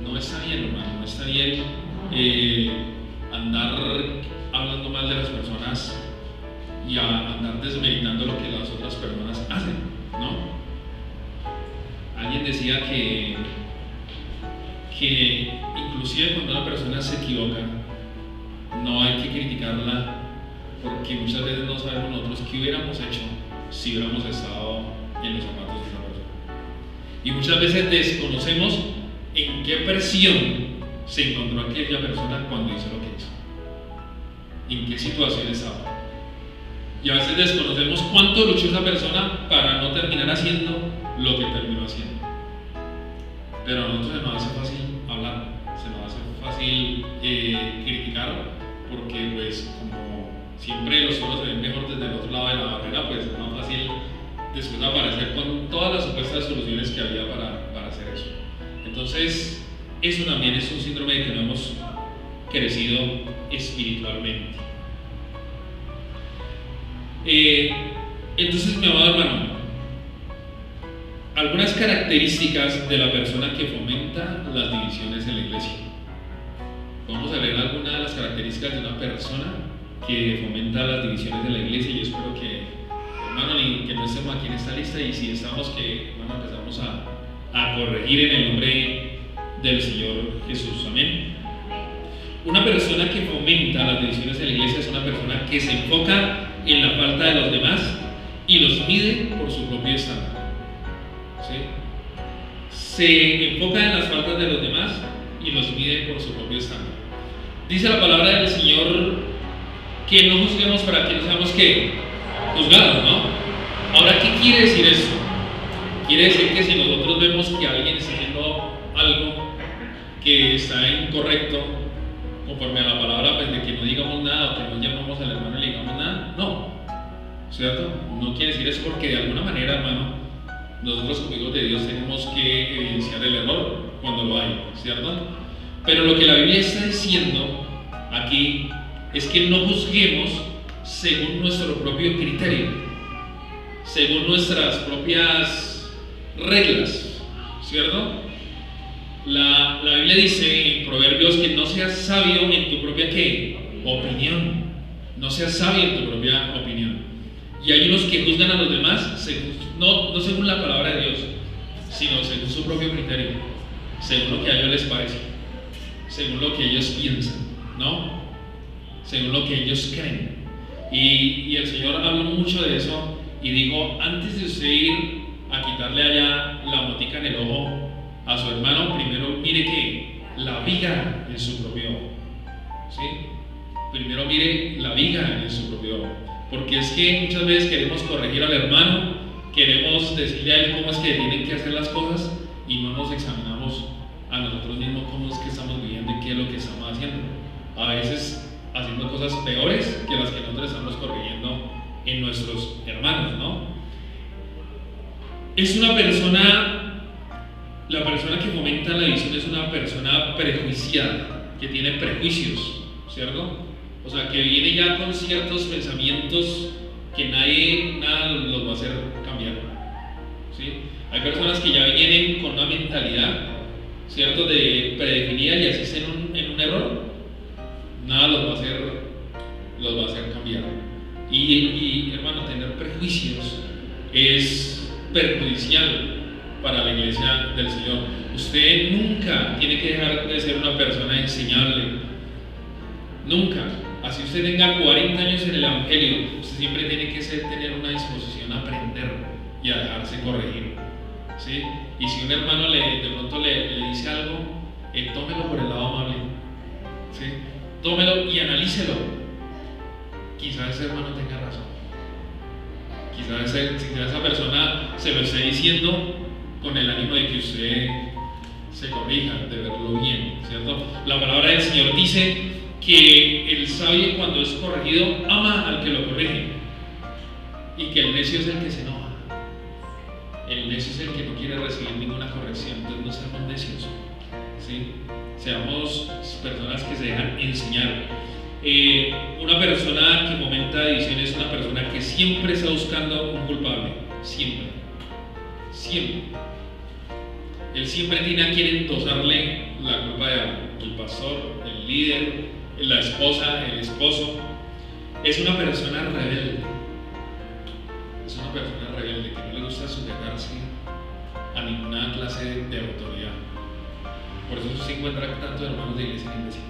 No está bien, hermano, no está bien andar hablando mal de las personas y andar desmeritando lo que las otras personas hacen, ¿no? Alguien decía que inclusive cuando una persona se equivoca, no hay que criticarla, porque muchas veces no sabemos nosotros qué hubiéramos hecho si hubiéramos estado en los zapatos de esa persona. Y muchas veces desconocemos en qué presión se encontró aquella persona cuando hizo lo que hizo, en qué situación estaba. Y a veces desconocemos cuánto luchó esa persona para no terminar haciendo lo que terminó haciendo. Pero a nosotros se nos hace fácil hablar, se nos hace fácil criticar, porque pues como siempre los suelos se ven mejor desde el otro lado de la barrera, pues es más fácil después aparecer con todas las supuestas soluciones que había para hacer eso. Entonces, eso también es un síndrome de que no hemos crecido espiritualmente. Entonces, mi amado hermano, algunas características de la persona que fomenta las divisiones en la iglesia. Vamos a leer algunas de las características de una persona que fomenta las divisiones de la iglesia. Yo espero que, hermano, que no estemos aquí en esta lista, y si estamos, que hermano, empezamos a corregir en el nombre del Señor Jesús. Amén. Una persona que fomenta las divisiones en la iglesia es una persona que se enfoca en la falta de los demás y los mide por su propio estándar. ¿Sí? Se enfoca en las faltas de los demás y los mide por su propio estándar. Dice la palabra del Señor que no juzguemos para que no seamos que juzgados, ¿no? Ahora, ¿qué quiere decir eso? Quiere decir que si nosotros vemos que alguien está haciendo algo que está incorrecto, conforme a la palabra, pues de que no digamos nada o que no llamamos al hermano y le digamos nada, no, ¿cierto? No quiere decir eso, porque de alguna manera, hermano, nosotros como hijos de Dios tenemos que evidenciar el error cuando lo hay, ¿cierto? Pero lo que la Biblia está diciendo aquí es que no juzguemos según nuestro propio criterio, según nuestras propias reglas, ¿cierto? La Biblia dice en Proverbios que no seas sabio en tu propia ¿qué? Opinión. No seas sabio en tu propia opinión. Y hay unos que juzgan a los demás no según la palabra de Dios, sino según su propio criterio, según lo que a ellos les parece, según lo que ellos piensan, ¿no? Según lo que ellos creen. Y el Señor habló mucho de eso y dijo, antes de usted ir a quitarle allá la motica en el ojo a su hermano, primero mire que la viga en su propio ojo, ¿sí? Primero mire la viga en su propio ojo, porque es que muchas veces queremos corregir al hermano, queremos decirle a él cómo es que tienen que hacer las cosas y no nos examinamos a nosotros mismos cómo es que estamos viviendo y qué es lo que estamos haciendo. A veces haciendo cosas peores que las que nosotros estamos corrigiendo en nuestros hermanos, ¿no? Es una persona... La persona que fomenta la división es una persona prejuiciada, que tiene prejuicios, ¿cierto? O sea, que viene ya con ciertos pensamientos que nada los va a hacer cambiar, ¿sí? Hay personas que ya vienen con una mentalidad, ¿cierto?, de predefinida, y así estén en un error, nada los va a hacer cambiar. Y hermano, tener prejuicios es perjudicial para la iglesia del Señor. Usted nunca tiene que dejar de ser una persona enseñable. Nunca. Así usted tenga 40 años en el Evangelio, usted siempre tiene que tener una disposición a aprender y a dejarse corregir, ¿sí? Y si un hermano de pronto le dice algo, tómelo por el lado amable, ¿sí? Tómelo y analícelo. Quizás ese hermano tenga razón. Quizás esa persona se lo esté diciendo con el ánimo de que usted se corrija, de verlo bien, ¿cierto? La palabra del Señor dice que el sabio, cuando es corregido, ama al que lo corrige, y que el necio es el que se enoja. El necio es el que no quiere recibir ninguna corrección. Entonces no seamos necios, ¿sí? Seamos personas que se dejan enseñar. Una persona que fomenta división es una persona que siempre está buscando un culpable, siempre. Él siempre tiene a quien endosarle la culpa de algo: el pastor, el líder, la esposa, el esposo. Es una persona rebelde. Que no le gusta sujetarse a ninguna clase de autoridad. Por eso se encuentra tantos hermanos de iglesia en iglesia,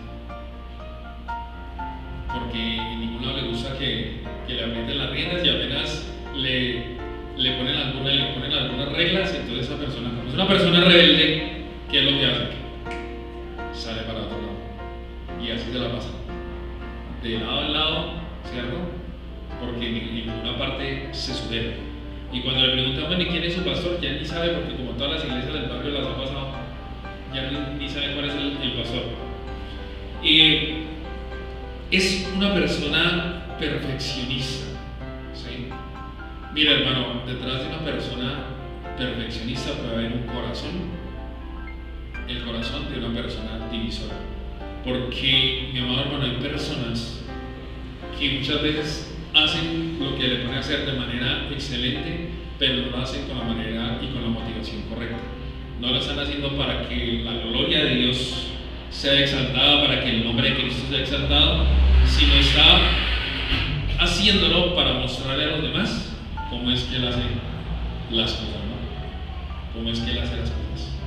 porque en ningún lado le gusta que le aprieten las riendas, y apenas le ponen algunas reglas. Entonces esa persona, como es una persona rebelde, ¿qué es lo que hace? Sale para otro lado, y así se la pasa de lado en lado, ¿cierto? Porque en ninguna parte se sujeta. Y cuando le preguntan, bueno, ¿y quién es su pastor? Ya ni sabe, porque como todas las iglesias del barrio las ha pasado, ya ni sabe cuál es el pastor. Y es una persona perfeccionista, ¿sí? Mira, hermano, detrás de una persona perfeccionista puede haber un corazón, el corazón de una persona divisora. Porque, mi amado hermano, hay personas que muchas veces hacen lo que le pone a hacer de manera excelente, pero no lo hacen con la manera y con la motivación correcta. No lo están haciendo para que la gloria de Dios sea exaltada, para que el nombre de Cristo sea exaltado, sino está haciéndolo para mostrarle a los demás cómo es que Él hace las cosas, ¿no? Cómo es que Él hace las cosas.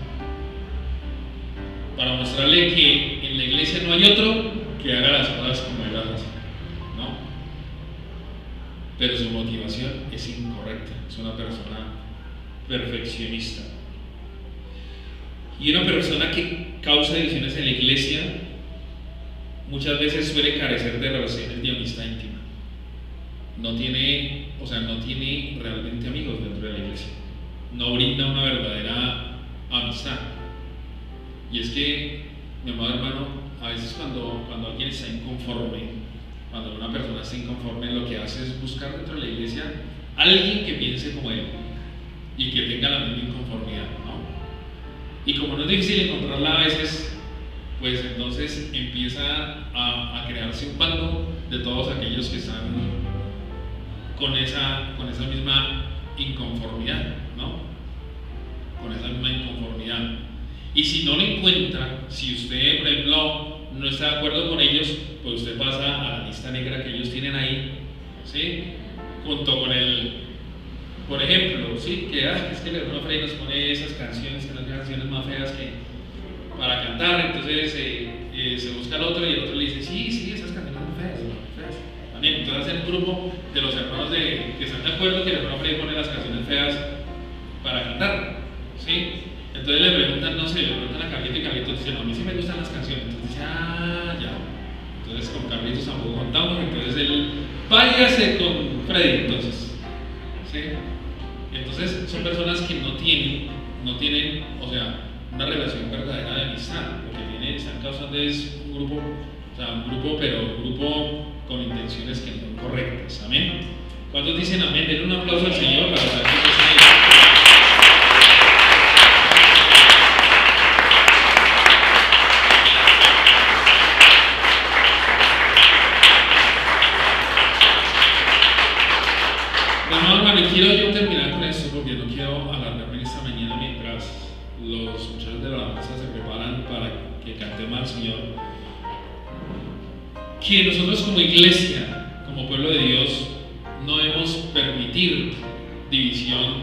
Para mostrarle que en la iglesia no hay otro que haga las cosas como Él las hace, ¿no? Pero su motivación es incorrecta. Es una persona perfeccionista. Y una persona que causa divisiones en la iglesia muchas veces suele carecer de relaciones de amistad íntima. No tiene realmente amigos dentro de la iglesia. No brinda una verdadera amistad. Y es que, mi amado hermano, a veces cuando alguien está inconforme, cuando una persona está inconforme, lo que hace es buscar dentro de la iglesia a alguien que piense como él y que tenga la misma inconformidad, ¿no? Y como no es difícil encontrarla a veces, pues entonces empieza a crearse un bando de todos aquellos que están con esa misma inconformidad, ¿no? Con esa misma inconformidad. Y si no lo encuentra, si usted, por ejemplo, no está de acuerdo con ellos, pues usted pasa a la lista negra que ellos tienen ahí, ¿sí? Junto con por ejemplo, ¿sí? Es que el hermano Freddy nos pone esas canciones, que son las canciones más feas para cantar. Entonces se busca al otro y el otro le dice, sí, esas canciones son feas. También, entonces hacen un grupo de los hermanos que están de acuerdo que el hermano Freddy pone las canciones feas para cantar, ¿sí? Entonces le preguntan a Carlito, y Carlitos dice, no, a mí sí me gustan las canciones. Entonces dice, ya. Entonces con Carlitos tampoco contamos, entonces él váyase con Freddy, entonces, ¿sí? Entonces son personas que no tienen, o sea, una relación verdadera de amistad. Lo que están causando es un grupo con intenciones que no son correctas. Amén. ¿Cuántos dicen amén? Denle un aplauso al Señor para saber que está ahí. Hermano, quiero yo terminar con esto porque no quiero alargarme en esta mañana mientras los muchachos de la alabanza se preparan para que cantemos al Señor. Que nosotros como iglesia, como pueblo de Dios, no debemos permitir división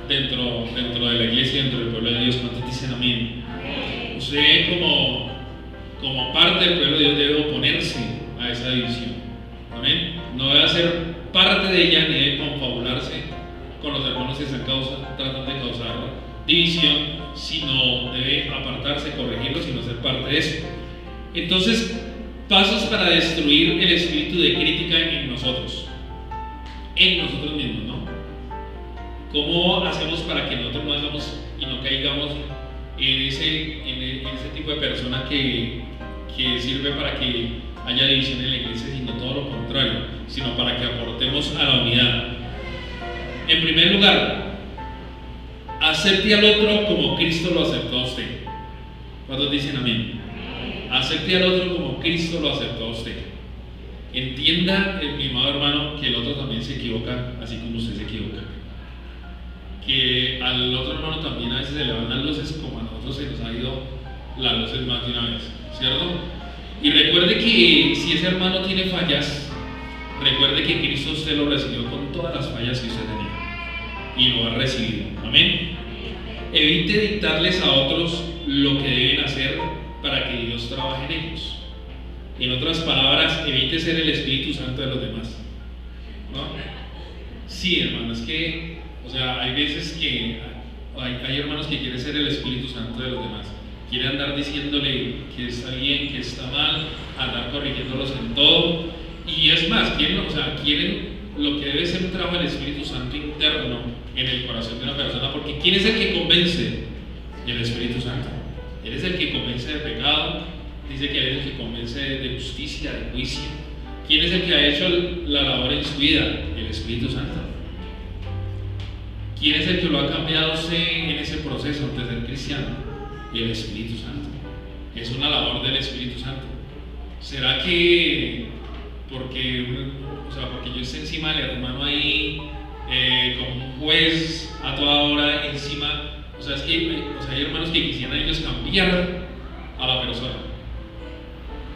dentro de la iglesia, dentro del pueblo de Dios? ¿Cuántos dicen amén? Usted como parte del pueblo de Dios debe oponerse a esa división. Amén. No debe ser parte de ella ni debe confabularse con los hermanos que están tratando de causar división, sino debe apartarse, corregirlos y no ser parte de eso. Entonces, pasos para destruir el espíritu de crítica en nosotros mismos, ¿no? ¿Cómo hacemos para que nosotros no hagamos y no caigamos en ese tipo de persona que sirve para que haya división en la iglesia, sino todo lo contrario, sino para que aportemos a la unidad? En primer lugar, acepte al otro como Cristo lo aceptó a usted. ¿Cuántos dicen amén? Acepte al otro como Cristo lo aceptó a usted. Entienda, mi amado hermano, que el otro también se equivoca, así como usted se equivoca. Que al otro hermano también a veces se le van las luces, como a nosotros se nos ha ido las luces más de una vez, ¿cierto? Y recuerde que si ese hermano tiene fallas, recuerde que Cristo usted lo recibió con todas las fallas que usted tenía y lo ha recibido. Amén. Evite dictarles a otros lo que deben hacer para que Dios trabaje en ellos. En otras palabras, evite ser el Espíritu Santo de los demás, ¿no? Sí, hermano, es que, o sea, hay veces que hay hermanos que quieren ser el Espíritu Santo de los demás. Quieren andar diciéndole que está bien, que está mal, andar corrigiéndolos en todo. Y es más, quieren lo que debe ser un trabajo del Espíritu Santo interno en el corazón de una persona, porque ¿quién es el que convence? El Espíritu Santo. Él es el que convence de pecado, dice que Él es el que convence de justicia, de juicio. ¿Quién es el que ha hecho la labor en su vida? El Espíritu Santo. ¿Quién es el que lo ha cambiado usted en ese proceso de ser cristiano? El Espíritu Santo. Es una labor del Espíritu Santo. ¿Será que porque yo esté encima del hermano ahí como un juez a toda hora encima? Es que hay hermanos que quisieran ellos cambiar a la persona,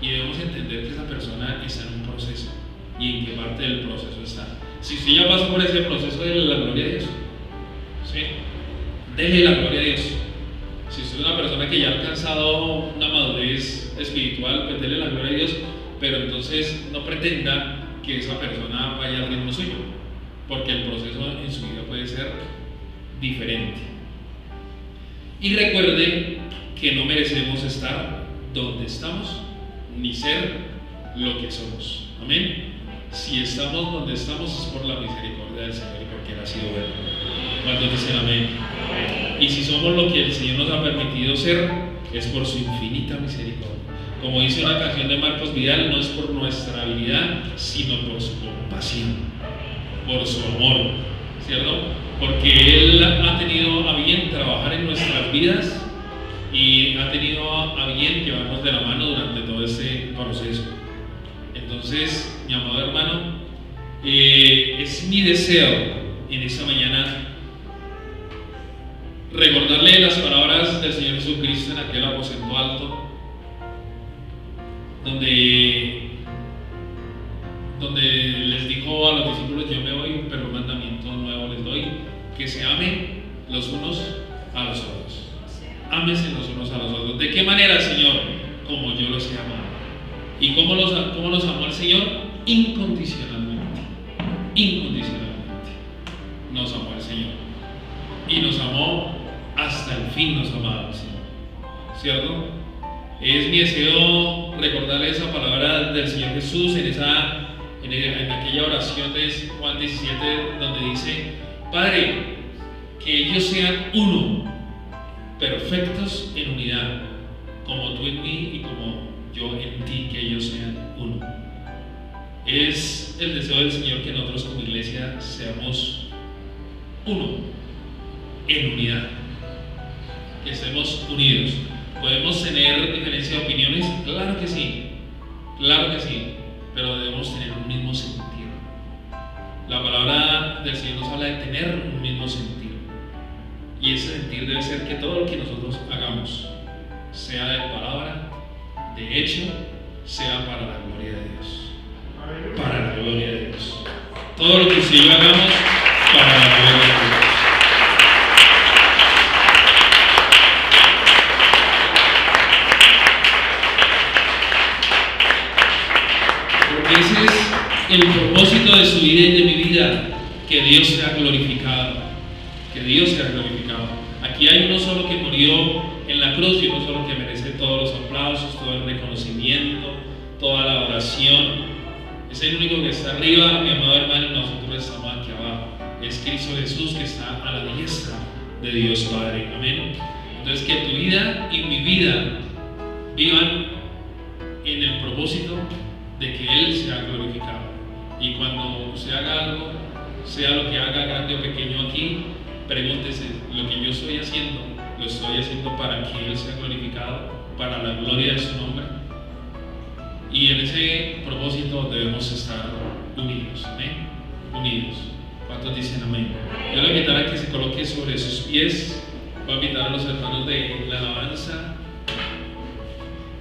y debemos entender que esa persona está en un proceso y en qué parte del proceso está. Si usted ya pasó por ese proceso, déle la gloria a Dios, ¿sí? Déle la gloria a Dios. Si usted es una persona que ya ha alcanzado una madurez espiritual, pues déle la gloria a Dios, pero entonces no pretenda que esa persona vaya al ritmo suyo, porque el proceso en su vida puede ser diferente. Y recuerde que no merecemos estar donde estamos, ni ser lo que somos. Amén. Si estamos donde estamos es por la misericordia del Señor y porque Él ha sido bueno. ¿Cuántos dicen amén? Y si somos lo que el Señor nos ha permitido ser, es por su infinita misericordia. Como dice una canción de Marcos Vidal, no es por nuestra habilidad, sino por su compasión, por su amor, ¿cierto? Porque Él ha tenido a bien trabajar en nuestras vidas y ha tenido a bien llevarnos de la mano durante todo este proceso. Entonces, mi amado hermano, es mi deseo en esta mañana recordarle las palabras del Señor Jesucristo en aquel aposento alto, donde les dijo a los discípulos: yo me voy, pero un mandamiento nuevo les doy, que se amen los unos a los otros. Ámense los unos a los otros. ¿De qué manera, Señor? Como yo los he amado. ¿Y cómo nos amó el Señor? Incondicionalmente. Incondicionalmente nos amó el Señor. Y nos amó hasta el fin, nos amaba el Señor, ¿cierto? Es mi deseo recordarle esa palabra del Señor Jesús en aquella oración de Juan 17, donde dice: Padre, que ellos sean uno, perfectos en unidad, como tú en mí y como yo en ti, que ellos sean uno. Es el deseo del Señor que nosotros como iglesia seamos uno, en unidad, que estemos unidos. ¿Podemos tener diferencia de opiniones? Claro que sí, pero debemos tener un mismo sentir. La palabra del Señor nos habla de tener un mismo sentir, y ese sentir debe ser que todo lo que nosotros hagamos, sea de palabra, de hecho, sea para la gloria de Dios. Para la gloria de Dios. Todo lo que usted y yo hagamos, para la gloria de Dios. el propósito de su vida y de mi vida, que Dios sea glorificado, que Dios sea glorificado. Aquí hay uno solo que murió en la cruz y uno solo que merece todos los aplausos, todo el reconocimiento, toda la oración. Es el único que está arriba, mi amado hermano, y nosotros estamos aquí abajo. Es Cristo Jesús que está a la diestra de Dios Padre. Amén. Entonces, que tu vida y mi vida vivan en el propósito de que Él sea glorificado. Y cuando se haga algo, sea lo que haga, grande o pequeño aquí, pregúntese: lo que yo estoy haciendo, lo estoy haciendo para que Él sea glorificado, para la gloria de su nombre. Y en ese propósito debemos estar unidos. Amén. Unidos. ¿Cuántos dicen amén? Yo le voy a invitar a que se coloque sobre sus pies. Voy a invitar a los hermanos de la alabanza.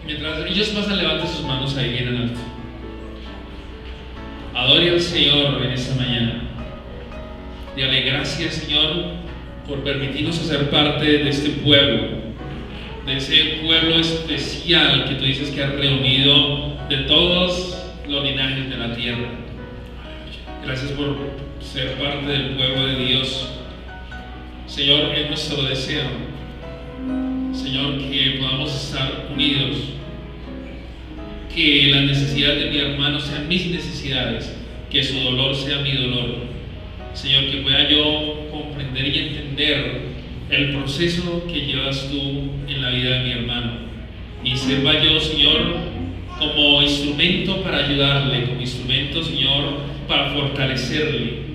Mientras ellos pasan, levante sus manos ahí bien en alto. Adore al Señor en esta mañana. Dale gracias, Señor, por permitirnos hacer parte de este pueblo, de ese pueblo especial que tú dices que has reunido de todos los linajes de la tierra. Gracias por ser parte del pueblo de Dios. Señor, es nuestro deseo, Señor, que podamos estar unidos, que las necesidades de mi hermano sean mis necesidades, que su dolor sea mi dolor. Señor, que pueda yo comprender y entender el proceso que llevas tú en la vida de mi hermano, y sirva yo, Señor, como instrumento para ayudarle, como instrumento, Señor, para fortalecerle.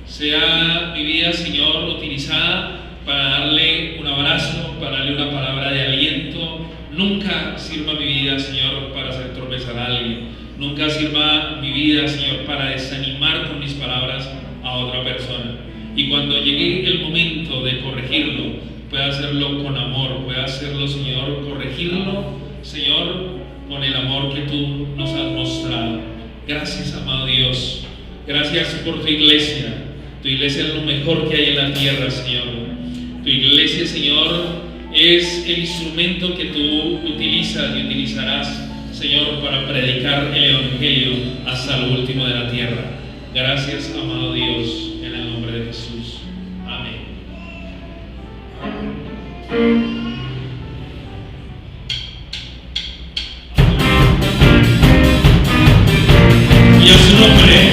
Sea mi vida, Señor, utilizada para darle un abrazo, para darle una palabra de aliento. Nunca sirva mi vida, Señor, para hacer tropezar a alguien. Nunca sirva mi vida, Señor, para desanimar con mis palabras a otra persona. Y cuando llegue el momento de corregirlo, pueda hacerlo con amor, pueda hacerlo, Señor, corregirlo, Señor, con el amor que tú nos has mostrado. Gracias, amado Dios. Gracias por tu iglesia. Tu iglesia es lo mejor que hay en la tierra, Señor. Tu iglesia, Señor, es el instrumento que tú utilizas y utilizarás, Señor, para predicar el Evangelio hasta lo último de la tierra. Gracias, amado Dios, en el nombre de Jesús. Amén. Y a su nombre.